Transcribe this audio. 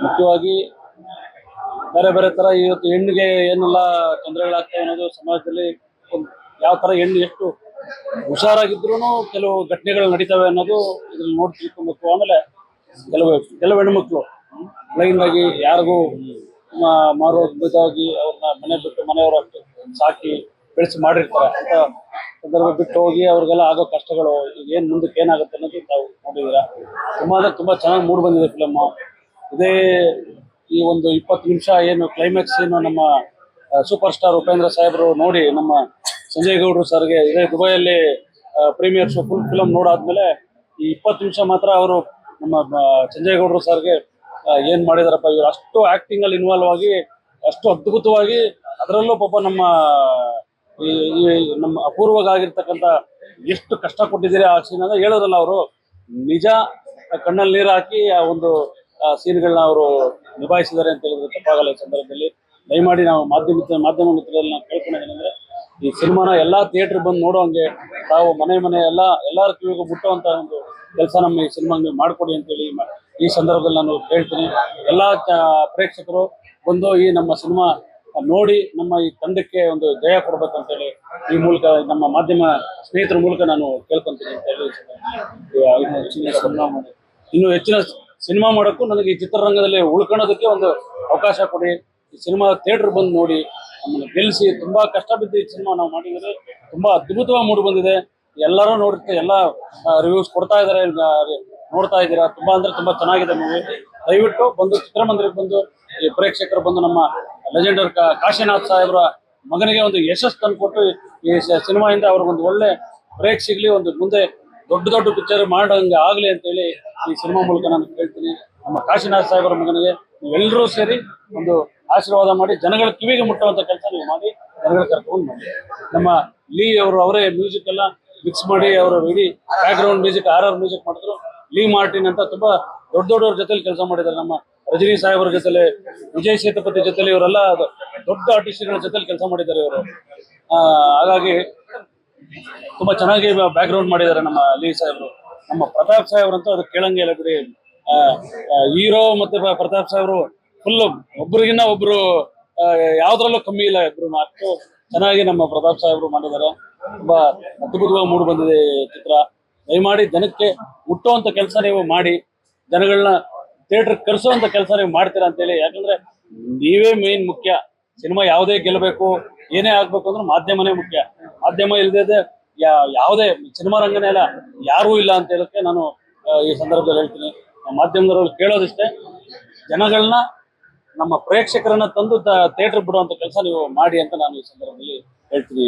ಮುಖ್ಯವಾಗಿ ಬೇರೆ ಬೇರೆ ತರ ಇವತ್ತು ಹೆಣ್ಣಿಗೆ ಏನೆಲ್ಲ ತೊಂದರೆಗಳಾಗ್ತವೆ ಅನ್ನೋದು ಸಮಾಜದಲ್ಲಿ ಯಾವ ತರ ಹೆಣ್ಣು ಎಷ್ಟು ಹುಷಾರಾಗಿದ್ರು ಕೆಲವು ಘಟನೆಗಳು ನಡೀತವೆ ಅನ್ನೋದು ಇದ್ರಲ್ಲಿ ನೋಡಿ ತಿಳ್ಕೊಬೇಕು. ಆಮೇಲೆ ಕೆಲವು ಕೆಲವು ಹೆಣ್ಮಕ್ಳು ಬ್ಲೈಂಡ್ ಆಗಿ ಯಾರಿಗೂ ಮಾರೋದಾಗಿ ಅವ್ರನ್ನ ಮನೆ ಬಿಟ್ಟು ಮನೆಯವರು ಸಾಕಿ ಬೆಳೆಸಿ ಮಾಡಿರ್ತಾರೆ ಅಂತ ಸಂದರ್ಭ ಬಿಟ್ಟು ಹೋಗಿ ಅವ್ರಿಗೆಲ್ಲ ಆಗೋ ಕಷ್ಟಗಳು ಈಗ ಏನ್ ಮುಂದಕ್ಕೆ ಏನಾಗುತ್ತೆ ಅನ್ನೋದು ತಾವು ನೋಡಿದೀರ. ತುಂಬಾ ಅಂದ್ರೆ ತುಂಬಾ ಚೆನ್ನಾಗಿ ಮೂಡ್ ಬಂದಿದೆ ಫಿಲಮ್. ಇದೇ ಈ ಒಂದು 20 ನಿಮಿಷ ಏನು ಕ್ಲೈಮ್ಯಾಕ್ಸ್ ಏನು ನಮ್ಮ ಸೂಪರ್ ಸ್ಟಾರ್ ಉಪೇಂದ್ರ ಸಾಹೇಬರು ನೋಡಿ ನಮ್ಮ ಸಂಜಯ್ ಗೌಡ್ರು ಸರ್ಗೆ ಇದೇ ದುಬೈಯಲ್ಲಿ ಪ್ರೀಮಿಯರ್ ಶೋ ಫುಲ್ ಫಿಲಮ್ ನೋಡಾದ್ಮೇಲೆ ಈ 20 ನಿಮಿಷ ಮಾತ್ರ ಅವರು ನಮ್ಮ ಸಂಜಯ್ ಗೌಡ್ರು ಸರ್ಗೆ ಏನ್ ಮಾಡಿದಾರಪ್ಪ ಇವ್ರು ಅಷ್ಟು ಆಕ್ಟಿಂಗ್ ಅಲ್ಲಿ ಇನ್ವಾಲ್ವ್ ಆಗಿ ಅಷ್ಟು ಅದ್ಭುತವಾಗಿ ಅದರಲ್ಲೂ ಪಾಪ ನಮ್ಮ ನಮ್ಮ ಅಪೂರ್ವವಾಗಿರ್ತಕ್ಕಂಥ ಎಷ್ಟು ಕಷ್ಟ ಕೊಟ್ಟಿದ್ದೀರಿ ಆ ಸೀನ್ ಅಂತ ಹೇಳೋದಲ್ಲ ಅವರು ನಿಜ ಕಣ್ಣಲ್ಲಿ ನೀರು ಹಾಕಿ ಆ ಒಂದು ಸೀನ್ಗಳನ್ನ ಅವರು ನಿಭಾಯಿಸಿದ್ದಾರೆ ಅಂತ ಹೇಳಿದ್ರೆ ತಪ್ಪಾಗಲ್ಲ. ಈ ಸಂದರ್ಭದಲ್ಲಿ ದಯಮಾಡಿ ನಾವು ಮಾಧ್ಯಮ ಮಿತ್ರರಲ್ಲಿ ನಾವು ಕೇಳ್ಕೊಂಡಿದ್ದೇನೆಂದ್ರೆ ಈ ಸಿನಿಮಾನ ಎಲ್ಲಾ ಥಿಯೇಟರ್ ಬಂದು ನೋಡೋಂಗೆ ತಾವು ಮನೆ ಎಲ್ಲರ ಕಿವಿಗೂ ಮುಟ್ಟುವಂತ ಒಂದು ಕೆಲಸ ನಮ್ಮ ಈ ಸಿನಿಮಾ ಮಾಡ್ಕೊಡಿ ಅಂತೇಳಿ ಈ ಸಂದರ್ಭದಲ್ಲಿ ನಾನು ಹೇಳ್ತೀನಿ. ಎಲ್ಲಾ ಪ್ರೇಕ್ಷಕರು ಬಂದು ಈ ನಮ್ಮ ಸಿನಿಮಾ ನೋಡಿ ನಮ್ಮ ಈ ತಂಡಕ್ಕೆ ಒಂದು ಜಯ ಕೊಡ್ಬೇಕಂತೇಳಿ ಈ ಮೂಲಕ ನಮ್ಮ ಮಾಧ್ಯಮ ಸ್ನೇಹಿತರ ಮೂಲಕ ನಾನು ಕೇಳ್ಕೊಂತೀನಿ ಅಂತ ಹೇಳಿ ಇನ್ನು ಹೆಚ್ಚಿನ ಸಿನಿಮಾ ಮಾಡೋಕ್ಕೂ ನನಗೆ ಈ ಚಿತ್ರರಂಗದಲ್ಲಿ ಉಳ್ಕೊಳ್ಳೋದಕ್ಕೆ ಒಂದು ಅವಕಾಶ ಕೊಡಿ. ಈ ಸಿನಿಮಾ ಥಿಯೇಟರ್ ಬಂದು ನೋಡಿ ನಮ್ಮನ್ನು ಗೆಲ್ಲಿಸಿ. ತುಂಬಾ ಕಷ್ಟ ಬಿದ್ದು ಈ ಸಿನಿಮಾ ನಾವು ಮಾಡಿದರೆ ತುಂಬಾ ಅದ್ಭುತವಾಗಿ ಮೂಡಿ ಬಂದಿದೆ. ಎಲ್ಲರೂ ನೋಡುತ್ತೆ, ಎಲ್ಲ ರಿವ್ಯೂಸ್ ಕೊಡ್ತಾ ಇದಾರೆ, ನೋಡ್ತಾ ಇದ್ದೀರಾ. ತುಂಬಾ ಅಂದ್ರೆ ತುಂಬಾ ಚೆನ್ನಾಗಿದೆ ಮೂವಿ. ದಯವಿಟ್ಟು ಬಂದು ಚಿತ್ರಮಂದಿರಕ್ಕೆ ಬಂದು ಈ ಪ್ರೇಕ್ಷಕರು ಬಂದು ನಮ್ಮ ಲೆಜೆಂಡರ್ ಕಾಶಿನಾಥ್ ಸಾಹೇಬ್ರ ಮಗನಿಗೆ ಒಂದು ಯಶಸ್ಸು ತಂದುಕೊಟ್ಟು ಈ ಸಿನಿಮಾಯಿಂದ ಅವ್ರಿಗೊಂದು ಒಳ್ಳೆ ಬ್ರೇಕ್ ಸಿಗ್ಲಿ, ಒಂದು ಮುಂದೆ ದೊಡ್ಡ ದೊಡ್ಡ ಪಿಕ್ಚರ್ ಮಾಡೋಂಗೆ ಆಗ್ಲಿ ಅಂತೇಳಿ ಈ ಸಿನಿಮಾ ಮೂಲಕ ನಾನು ಕೇಳ್ತೀನಿ. ನಮ್ಮ ಕಾಶಿನಾಥ್ ಸಾಹೇಬ್ರ ಮಗನಿಗೆ ನೀವೆಲ್ಲರೂ ಸೇರಿ ಒಂದು ಆಶೀರ್ವಾದ ಮಾಡಿ ಜನಗಳ ಕಿವಿಗೆ ಮುಟ್ಟುವಂತ ಕೆಲಸ ನೀವು ಮಾಡಿ ಜನಗಳ ಕರ್ಕೊಂಡು ಮಾಡಿ. ನಮ್ಮ ಲೀ ಅವರು ಅವರೇ ಮ್ಯೂಸಿಕ್ ಎಲ್ಲ ಮಿಕ್ಸ್ ಮಾಡಿ ಅವರು ಇಡೀ back ground music RR music ಮಾಡಿದ್ರು. ಲೀ ಮಾರ್ಟಿನ್ ಅಂತ ತುಂಬಾ ದೊಡ್ಡವ್ರ ಜೊತೆಲಿ ಕೆಲಸ ಮಾಡಿದ್ದಾರೆ. ನಮ್ಮ ರಜನಿ ಸಾಹೇಬ್ರ ಜೊತೆಲೆ, ವಿಜಯ್ ಸೇತುಪತಿ ಜೊತೆಲಿ ಇವರೆಲ್ಲ ದೊಡ್ಡ ಆರ್ಟಿಸ್ಟ್ಗಳ ಜೊತೆಲಿ ಕೆಲಸ ಮಾಡಿದ್ದಾರೆ ಇವರು. ಹಾಗಾಗಿ ತುಂಬಾ ಚೆನ್ನಾಗಿ ಬ್ಯಾಕ್ ಗ್ರೌಂಡ್ ಮಾಡಿದ್ದಾರೆ ನಮ್ಮ ಲೀ ಸಾಹೇಬ್ರು. ನಮ್ಮ ಪ್ರತಾಪ್ ಸಾಹೇಬ್ರಂತೂ ಅದು ಕೇಳಂಗೆ ಇಲ್ಲ ಬಿಡಿ. ಹೀರೋ ಮತ್ತೆ ಪ್ರತಾಪ್ ಸಾಹೇಬ್ರು ಫುಲ್ ಒಬ್ರಿಗಿನ್ನ ಒಬ್ರು ಯಾವ್ದ್ರಲ್ಲೂ ಕಮ್ಮಿ ಇಲ್ಲ. ಇಬ್ರು ಅಷ್ಟು ಚೆನ್ನಾಗಿ ನಮ್ಮ ಪ್ರತಾಪ್ ಸಾಹೇಬ್ರು ಮಾಡಿದ್ದಾರೆ. ತುಂಬಾ ಅದ್ಭುತವಾಗಿ ಮೂಡಿ ಬಂದಿದೆ ಚಿತ್ರ. ದಯಮಾಡಿ ಜನಕ್ಕೆ ಮುಟ್ಟುವಂತ ಕೆಲಸ ನೀವು ಮಾಡಿ, ಜನಗಳನ್ನ ಥಿಯೇಟರ್ ಕರೆಸುವಂತ ಕೆಲಸ ನೀವು ಮಾಡ್ತೀರಾ ಅಂತೇಳಿ. ಯಾಕಂದ್ರೆ ನೀವೇ ಮೇನ್ ಮುಖ್ಯ. ಸಿನಿಮಾ ಯಾವುದೇ ಗೆಲ್ಲಬೇಕು, ಏನೇ ಆಗ್ಬೇಕು ಅಂದ್ರೆ ಮಾಧ್ಯಮನೇ ಮುಖ್ಯ. ಮಾಧ್ಯಮ ಇಲ್ಲದೆ ಯಾವುದೇ ಸಿನಿಮಾ ರಂಗನೇ ಇಲ್ಲ, ಯಾರೂ ಇಲ್ಲ ಅಂತ ಹೇಳಕ್ಕೆ ನಾನು ಈ ಸಂದರ್ಭದಲ್ಲಿ ಹೇಳ್ತೀನಿ. ಮಾಧ್ಯಮದವ್ರಲ್ಲಿ ಕೇಳೋದಿಷ್ಟೇ, ಜನಗಳನ್ನ ನಮ್ಮ ಪ್ರೇಕ್ಷಕರನ್ನ ತಂದು ಥಿಯೇಟರ್ ಬಿಡುವಂತ ಕೆಲಸ ನೀವು ಮಾಡಿ ಅಂತ ನಾನು ಈ ಸಂದರ್ಭದಲ್ಲಿ ಹೇಳ್ತೀನಿ.